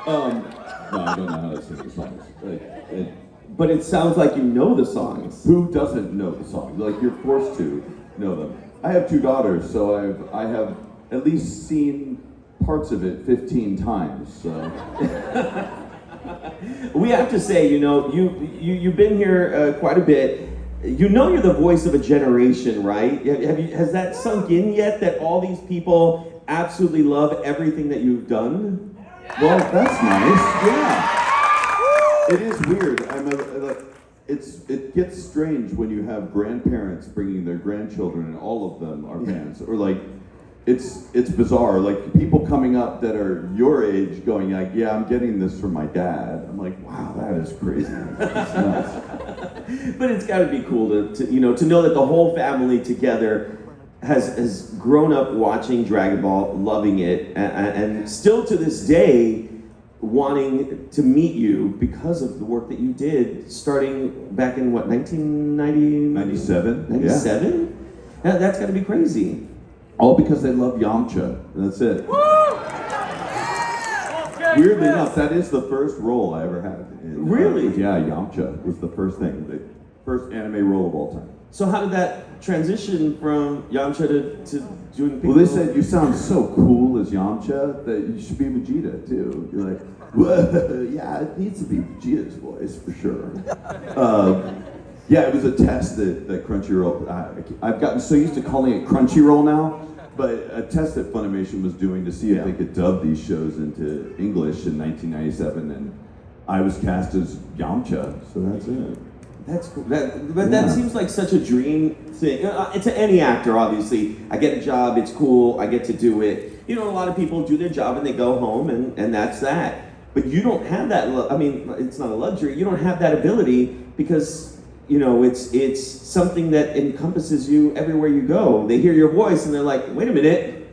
No, I don't know how to sing the songs. But it sounds like you know the songs. Who doesn't know the songs? Like, you're forced to know them. I have 2 daughters, so I have at least seen parts of it 15 times. So We have to say, you've been here quite a bit. You know you're the voice of a generation, right? Has that sunk in yet that all these people absolutely love everything that you've done? Well, that's nice. Yeah. It is weird. It gets strange when you have grandparents bringing their grandchildren, and all of them are fans. Or like, it's bizarre. Like, people coming up that are your age, going like, "Yeah, I'm getting this from my dad." I'm like, "Wow, that is crazy." That's nuts. But it's got to be cool to know that the whole family together has grown up watching Dragon Ball, loving it, and still to this day wanting to meet you because of the work that you did starting back in 1990? 97. 97? Yeah. That's got to be crazy. All because they love Yamcha. That's it. Weirdly enough, that is the first role I ever had. Really? Yeah, Yamcha was the first thing, the first anime role of all time. So how did that transition from Yamcha to doing Piccolo? Well, they said you sound so cool as Yamcha that you should be Vegeta too. You're like, whoa, yeah, it needs to be Vegeta's voice for sure. Yeah, it was a test that Crunchyroll. I've gotten so used to calling it Crunchyroll now, but a test that Funimation was doing to see if they could dub these shows into English in 1997, and I was cast as Yamcha, so that's it. That's cool. That seems like such a dream thing. To any actor, obviously. I get a job, it's cool, I get to do it. A lot of people do their job and they go home and that's that. But you don't have that, it's not a luxury, you don't have that ability because, it's something that encompasses you everywhere you go. They hear your voice and they're like, wait a minute.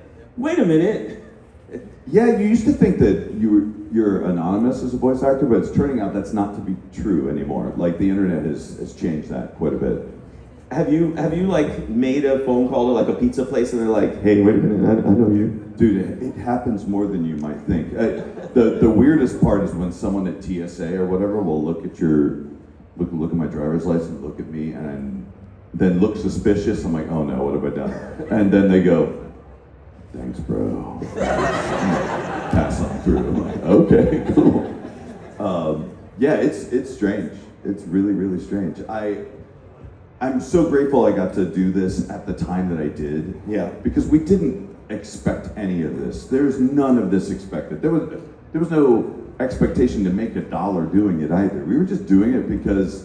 Yeah, you used to think that you're anonymous as a voice actor, but it's turning out that's not to be true anymore. Like, the internet has changed that quite a bit. Have you like made a phone call to like a pizza place and they're like, hey, wait a minute, I know you? Dude, it happens more than you might think. The weirdest part is when someone at TSA or whatever will look at my driver's license, look at me, and then look suspicious. I'm like, oh no, what have I done? And then they go, thanks, bro. Pass on through. I'm like, okay, cool. Yeah, it's strange. It's really, really strange. I'm so grateful I got to do this at the time that I did. Yeah. Because we didn't expect any of this. There's none of this expected. There was no expectation to make $1 doing it either. We were just doing it because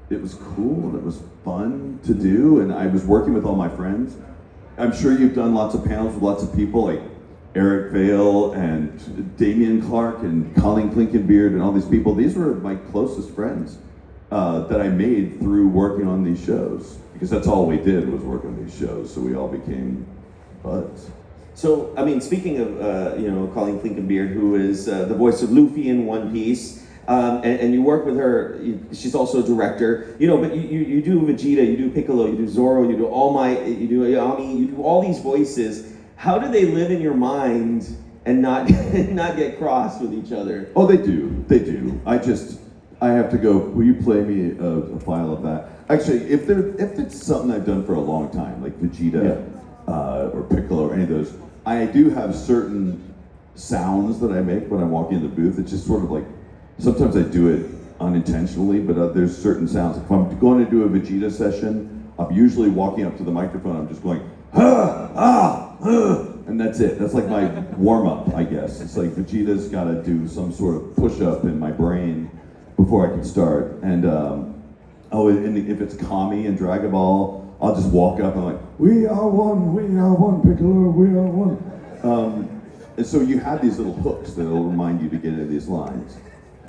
it was cool and it was fun to do, and I was working with all my friends. I'm sure you've done lots of panels with lots of people like Eric Vale and Damian Clark and Colleen Klinkenbeard and all these people. These were my closest friends that I made through working on these shows, because that's all we did was work on these shows, so we all became buds. So, speaking of, Colleen Klinkenbeard, who is the voice of Luffy in One Piece, and you work with her, she's also a director, but you do Vegeta, you do Piccolo, you do Zoro, you do All Might, you do Ayami, you do all these voices. How do they live in your mind and not get crossed with each other? Oh, they do. I have to go, will you play me a file of that? Actually, if it's something I've done for a long time, like Vegeta, or Piccolo or any of those, I do have certain sounds that I make when I'm walking in the booth. It's just sort of like, sometimes I do it unintentionally, but there's certain sounds. If I'm going to do a Vegeta session, I'm usually walking up to the microphone, I'm just going, and that's it. That's like my warm-up, I guess. It's like Vegeta's got to do some sort of push-up in my brain before I can start. And and if it's Kami and Dragon Ball, I'll just walk up and I'm like, we are one, Piccolo, we are one. And so you have these little hooks that'll remind you to get into these lines.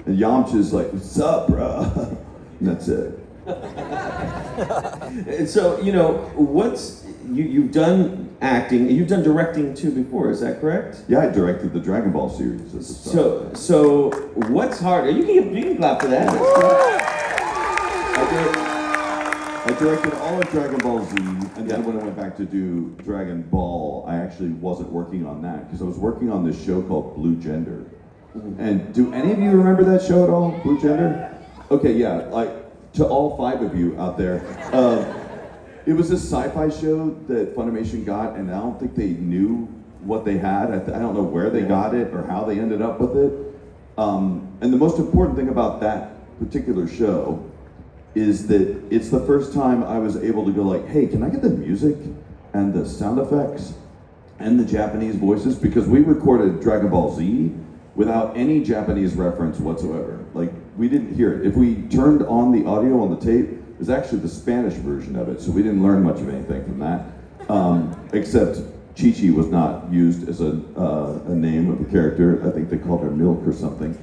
And Yamcha's like, what's up, bro? And that's it. And so, you've done acting, you've done directing too before, is that correct? Yeah, I directed the Dragon Ball series as a start. So what's harder? You can clap for that. I directed all of Dragon Ball Z, and then when I went back to do Dragon Ball, I actually wasn't working on that, because I was working on this show called Blue Gender, And do any of you remember that show at all, Blue Gender? Okay, yeah, like to all 5 of you out there, it was this sci-fi show that Funimation got, and I don't think they knew what they had. I don't know where they got it or how they ended up with it. And the most important thing about that particular show is that it's the first time I was able to go like, hey, can I get the music and the sound effects and the Japanese voices? Because we recorded Dragon Ball Z without any Japanese reference whatsoever. Like, we didn't hear it. If we turned on the audio on the tape, it was actually the Spanish version of it, so we didn't learn much of anything from that. Except Chi-Chi was not used as a name of a character. I think they called her Milk or something.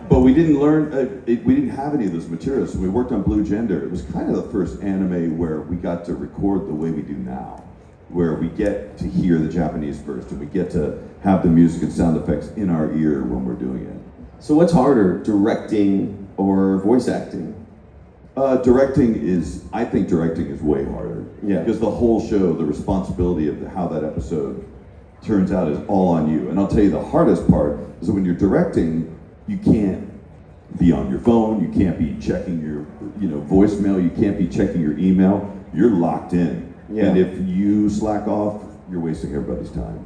But we didn't learn, we didn't have any of those materials, so we worked on Blue Gender. It was kind of the first anime where we got to record the way we do now, where we get to hear the Japanese first, and we get to have the music and sound effects in our ear when we're doing it. So what's harder, directing or voice acting? I think directing is way harder. Yeah. Because the whole show, the responsibility of how that episode turns out is all on you. And I'll tell you the hardest part is that when you're directing, you can't be on your phone, you can't be checking your voicemail, you can't be checking your email. You're locked in. Yeah. And if you slack off, you're wasting everybody's time.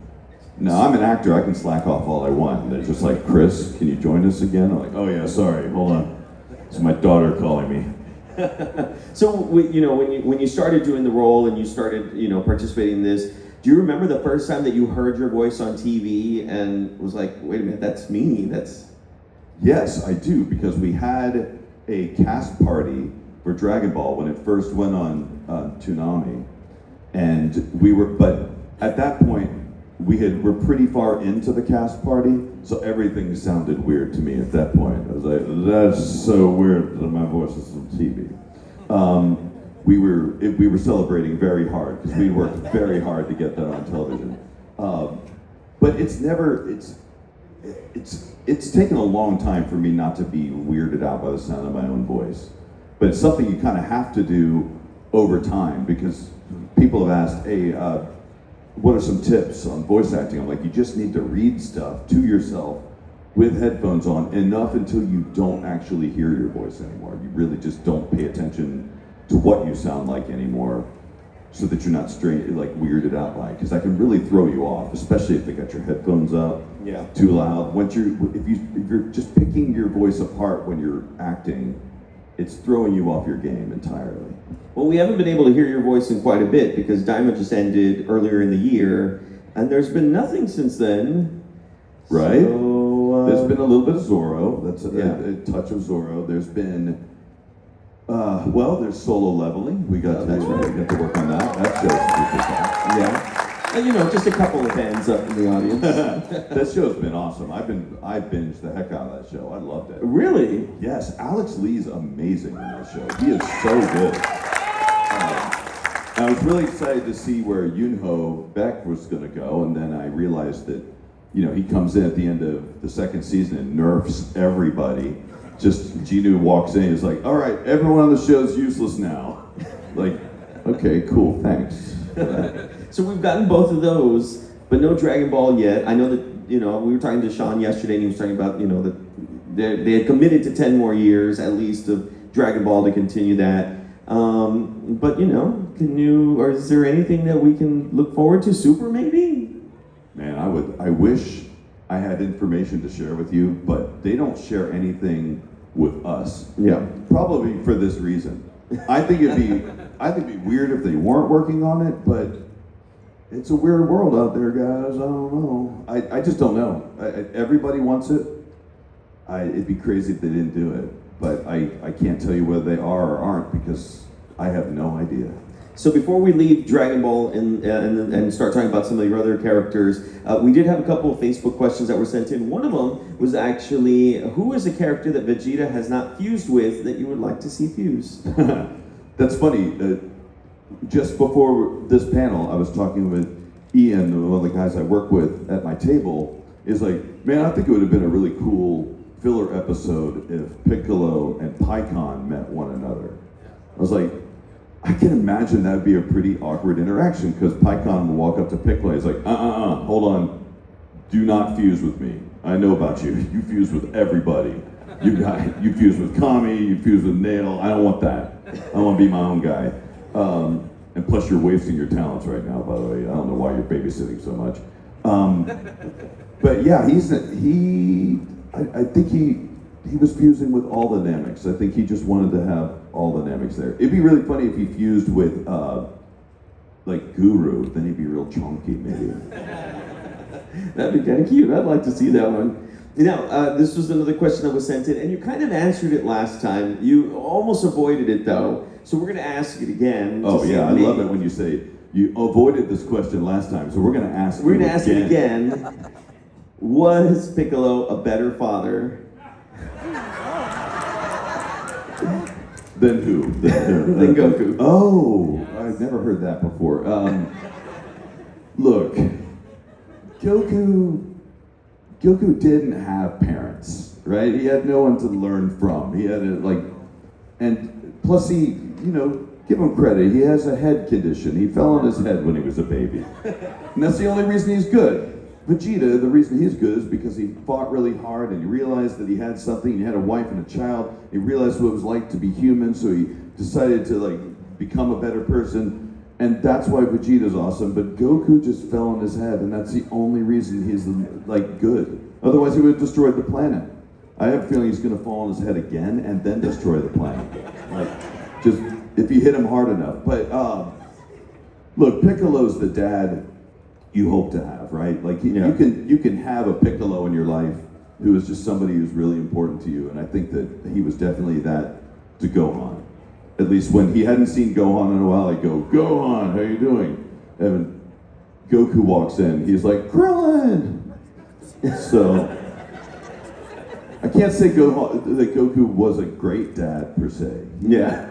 Now, I'm an actor, I can slack off all I want. And they're just like, Chris, can you join us again? I'm like, oh yeah, sorry, hold on. It's my daughter calling me. So, when you started doing the role and you started, participating in this, do you remember the first time that you heard your voice on TV and was like, wait a minute, that's me, Yes, I do, because we had a cast party for Dragon Ball when it first went on Toonami, and but at that point, we're pretty far into the cast party, so everything sounded weird to me at that point. I was like, that's so weird that my voice is on TV. We were celebrating very hard because we worked very hard to get that on television. But it's taken a long time for me not to be weirded out by the sound of my own voice. But it's something you kind of have to do over time, because people have asked, hey, what are some tips on voice acting? I'm like, you just need to read stuff to yourself with headphones on enough until you don't actually hear your voice anymore. You really just don't pay attention to what you sound like anymore, so that you're not weirded out by it, because that can really throw you off, especially if they got your headphones up too loud. If you're just picking your voice apart when you're acting, it's throwing you off your game entirely. Well, we haven't been able to hear your voice in quite a bit because Diamond just ended earlier in the year, and there's been nothing since then. Right? So, there's been a little bit of Zorro. That's a touch of Zorro. There's been, there's Solo Leveling. We got to work on that. That show's pretty fun. Yeah. And, just a couple of fans up in the audience. That show's been awesome. I binged the heck out of that show. I loved it. Really? Yes, Alex Lee's amazing in that show. He is so good. I was really excited to see where Yoonho Beck was going to go, and then I realized that, he comes in at the end of the second season and nerfs everybody. Just Ginu walks in and is like, all right, everyone on the show's useless now. Like, okay, cool, thanks. So we've gotten both of those, but no Dragon Ball yet. I know that, we were talking to Sean yesterday, and he was talking about, that they had committed to 10 more years at least of Dragon Ball to continue that. But, or is there anything that we can look forward to? Super, maybe? Man, I wish I had information to share with you, but they don't share anything with us. Yeah. Probably for this reason. I think it'd be weird if they weren't working on it, but it's a weird world out there, guys. I don't know. I just don't know. Everybody wants it. It'd be crazy if they didn't do it, but I can't tell you whether they are or aren't, because I have no idea. So before we leave Dragon Ball and start talking about some of your other characters, we did have a couple of Facebook questions that were sent in. One of them was actually, who is a character that Vegeta has not fused with that you would like to see fuse? That's funny. Just before this panel, I was talking with Ian, one of the guys I work with at my table, is like, man, I think it would have been a really cool filler episode if Piccolo and Pikkon met one another. I was like, I can imagine that'd be a pretty awkward interaction, because Pikkon will walk up to Piccolo, he's like, hold on, do not fuse with me. I know about you. You fuse with everybody. You fuse with Kami, you fuse with Nail. I don't want that. I want to be my own guy. And plus, you're wasting your talents right now, by the way. I don't know why you're babysitting so much. But yeah, I think he was fusing with all the Namecs. I think he just wanted to have all the Namecs there. It'd be really funny if he fused with like Guru, then he'd be real chunky maybe. That'd be kind of cute. I'd like to see that one. Now, this was another question that was sent in, and you kind of answered it last time. You almost avoided it, though. So we're going to ask it again. Oh, yeah, I love it when you say, you avoided this question last time, so we're going to ask it again. Was Piccolo a better father? Than who? Than Goku. Oh, I've never heard that before. Look, Goku didn't have parents, right? He had no one to learn from. He had and plus give him credit. He has a head condition. He fell on his head when he was a baby. And that's the only reason he's good. Vegeta, the reason he's good is because he fought really hard and he realized that he had something. He had a wife and a child. He realized what it was like to be human, so he decided to become a better person. And that's why Vegeta's awesome. But Goku just fell on his head, and that's the only reason he's good. Otherwise, he would have destroyed the planet. I have a feeling he's going to fall on his head again and then destroy the planet. Just if you hit him hard enough. But look, Piccolo's the dad you hope to have, right? You can have a Piccolo in your life who is just somebody who's really important to you, and I think that he was definitely that to Gohan. At least when he hadn't seen Gohan in a while, I'd go, Gohan, how you doing? And Goku walks in, he's like, Krillin! So, I can't say that Goku was a great dad, per se. Yeah.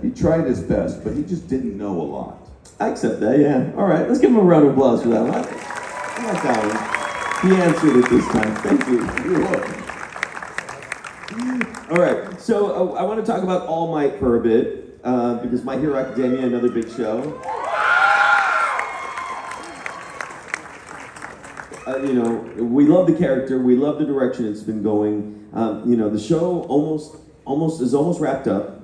He tried his best, but he just didn't know a lot. I accept that, yeah. All right, let's give him a round of applause for that one. I like that one. He answered it this time. Thank you. You're welcome. All right, so I want to talk about All Might for a bit, because My Hero Academia, another big show. We love the character, we love the direction it's been going. The show is almost wrapped up.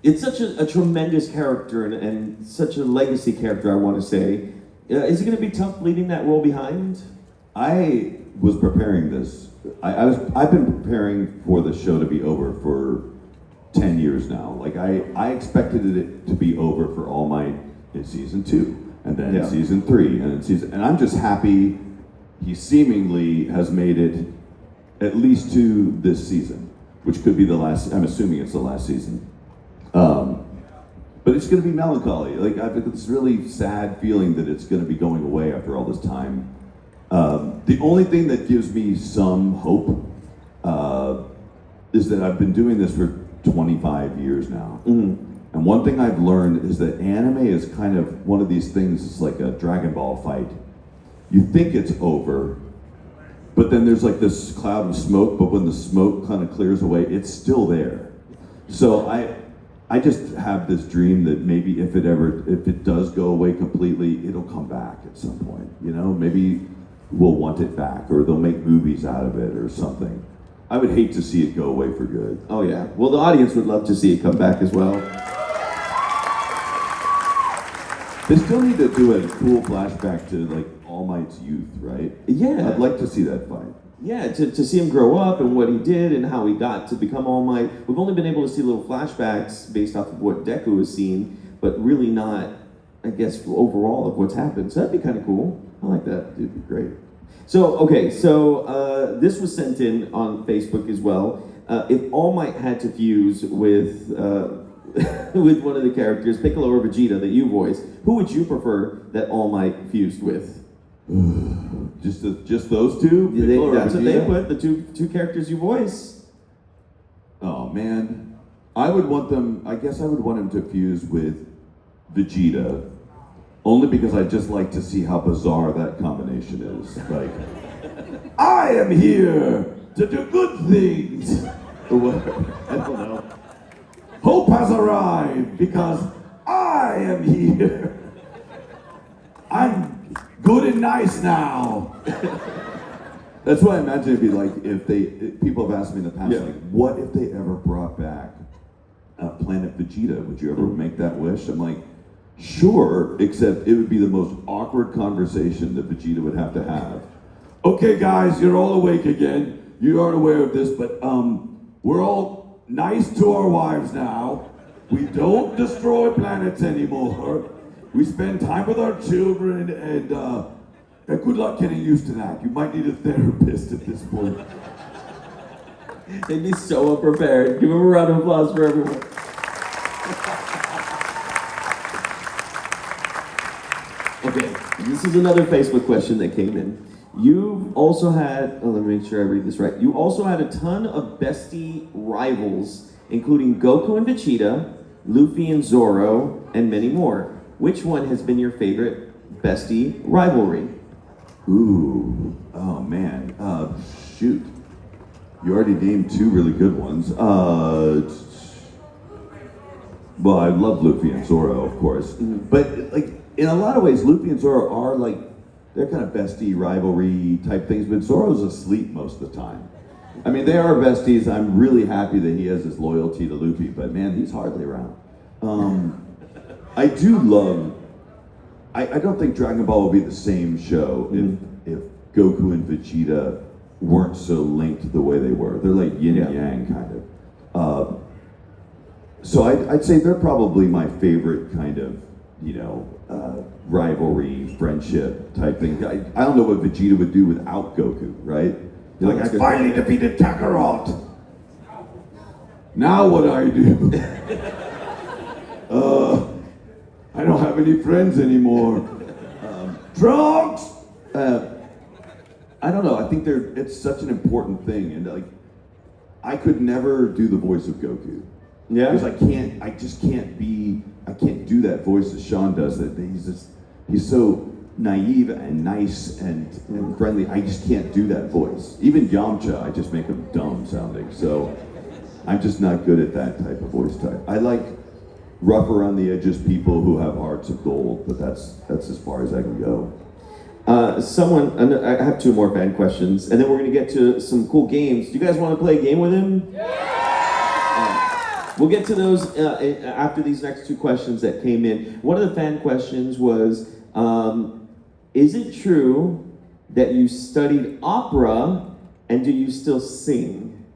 It's such a tremendous character and such a legacy character, I want to say. Is it going to be tough leaving that role behind? I was preparing this. I've been preparing for the show to be over for 10 years now. I expected it to be over for All Might in season 2, and then in season 3, and I'm just happy he seemingly has made it at least to this season, which could be the last. I'm assuming it's the last season. But it's going to be melancholy. I think it's really sad feeling that it's going to be going away after all this time. The only thing that gives me some hope is that I've been doing this for 25 years now. Mm-hmm. And one thing I've learned is that anime is kind of one of these things, it's like a Dragon Ball fight. You think it's over, but then there's this cloud of smoke, but when the smoke kind of clears away, it's still there. So I just have this dream that maybe if it does go away completely, it'll come back at some point. Maybe we'll want it back, or they'll make movies out of it or something. I would hate to see it go away for good. Oh yeah. Well, the audience would love to see it come back as well. They still need to do a cool flashback to All Might's youth, right? Yeah. I'd like to see that fight. Yeah, to see him grow up and what he did and how he got to become All Might. We've only been able to see little flashbacks based off of what Deku has seen, but really not, I guess, overall of what's happened. So that'd be kind of cool. I like that. It'd be great. So, okay, this was sent in on Facebook as well. If All Might had to fuse with with one of the characters, Piccolo or Vegeta, that you voice, who would you prefer that All Might fused with? Just those two? That's what they put, the two characters you voice. Oh man, I would want them to fuse with Vegeta, only because I just like to see how bizarre that combination is. I am here to do good things. I don't know. Hope has arrived because I am here. I'm good and nice now. That's what I imagine it'd be like if people have asked me in the past, like, what if they ever brought back Planet Vegeta? Would you ever make that wish? I'm like, sure, except it would be the most awkward conversation that Vegeta would have to have. Okay, guys, you're all awake again. You aren't aware of this, but we're all nice to our wives now. We don't destroy planets anymore. We spend time with our children, and good luck getting used to that. You might need a therapist at this point. They'd be so unprepared. Give them a round of applause for everyone. Okay, this is another Facebook question that came in. You've also had, let me make sure I read this right. You also had a ton of bestie rivals, including Goku and Vegeta, Luffy and Zoro, and many more. Which one has been your favorite bestie rivalry? Ooh, oh man, shoot. You already named two really good ones. Well, I love Luffy and Zoro, of course. But like, in a lot of ways, Luffy and Zoro are like, they're kind of bestie rivalry type things, but Zoro's asleep most of the time. I mean, they are besties. I'm really happy that he has his loyalty to Luffy, but man, he's hardly around. I do love, I don't think Dragon Ball would be the same show if Goku and Vegeta weren't so linked the way they were. They're like yin and yang kind of. So I'd say they're probably my favorite kind of, rivalry, friendship type thing. I don't know what Vegeta would do without Goku, right? You're like, I finally defeated Kakarot. Now what do I do? I don't have any friends anymore. Trunks! I don't know. I think it's such an important thing, and like, I could never do the voice of Goku. Yeah. Because I can't do that voice that Sean does. That he's so naive and nice and friendly. I just can't do that voice. Even Yamcha, I just make him dumb sounding. So I'm just not good at that type of voice type. I like rough around the edges people who have hearts of gold, but that's as far as I can go. I have two more fan questions, and then we're going to get to some cool games. Do you guys want to play a game with him? We'll get to those after these next two questions that came in. One of the fan questions was, is it true that you studied opera, and do you still sing?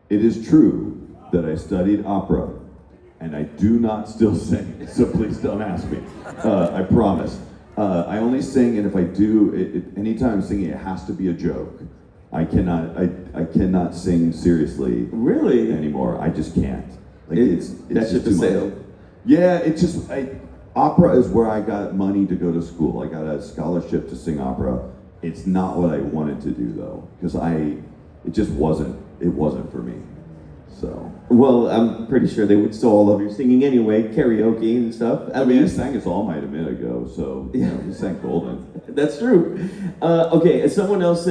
It is true that I studied opera, and I do not still sing, so please don't ask me. I promise. I only sing, and if I do, anytime I'm singing, it has to be a joke. I cannot sing seriously. Really? Anymore. I just can't. Like that ship has sailed. Yeah, it's just opera is where I got money to go to school. I got a scholarship to sing opera. It's not what I wanted to do though, because it just wasn't. It wasn't for me. So. Well, I'm pretty sure they would still all love your singing anyway, karaoke and stuff. I mean, I sang It's All Might a minute ago, so we sang Golden. That's true. Okay, someone else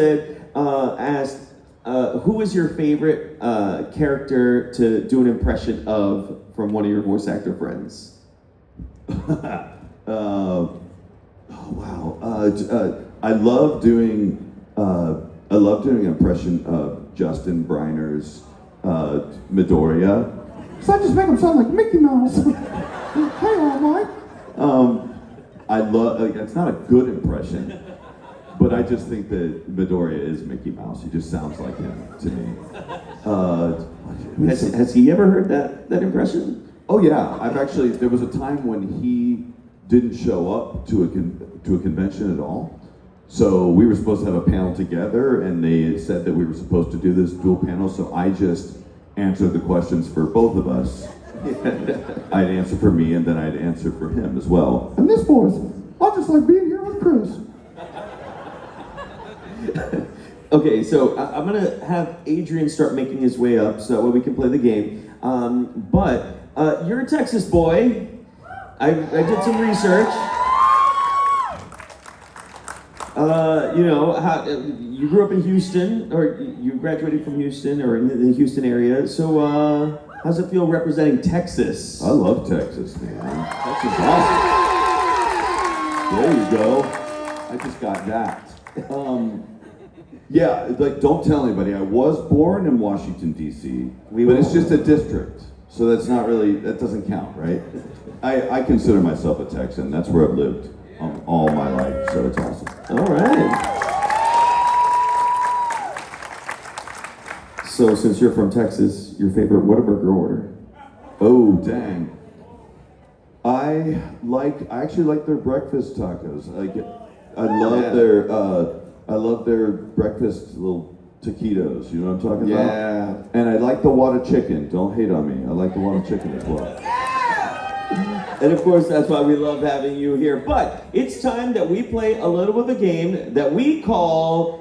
asked, who is your favorite character to do an impression of from one of your voice actor friends? Oh wow! I love doing an impression of Justin Briner's Midoriya. So I just make him sound like Mickey Mouse. Hey, all right. I love. It's not a good impression. But I just think that Midoriya is Mickey Mouse. He just sounds like him to me. Has he ever heard that impression? Oh yeah, there was a time when he didn't show up to a convention at all. So we were supposed to have a panel together, and they said that we were supposed to do this dual panel, so I just answered the questions for both of us. I'd answer for me, and then I'd answer for him as well. And this voice, I just like being here with Chris. Okay, so I'm gonna have Adrian start making his way up so that way we can play the game. But you're a Texas boy. I did some research. You grew up in Houston, or you graduated from Houston, or in the Houston area. So how's it feel representing Texas? I love Texas, man. Texas is awesome. There you go. I just got that. Yeah, like don't tell anybody. I was born in Washington D.C., but it's just a district, so that's not really, that doesn't count, right? I consider myself a Texan. That's where I've lived all my life, so it's awesome. All right. So since you're from Texas, your favorite Whataburger order? Oh dang! I actually like their breakfast tacos. I love their breakfast little taquitos. You know what I'm talking about? Yeah. And I like the water chicken. Don't hate on me. I like the water chicken as well. And of course, that's why we love having you here. But it's time that we play a little bit of a game that we call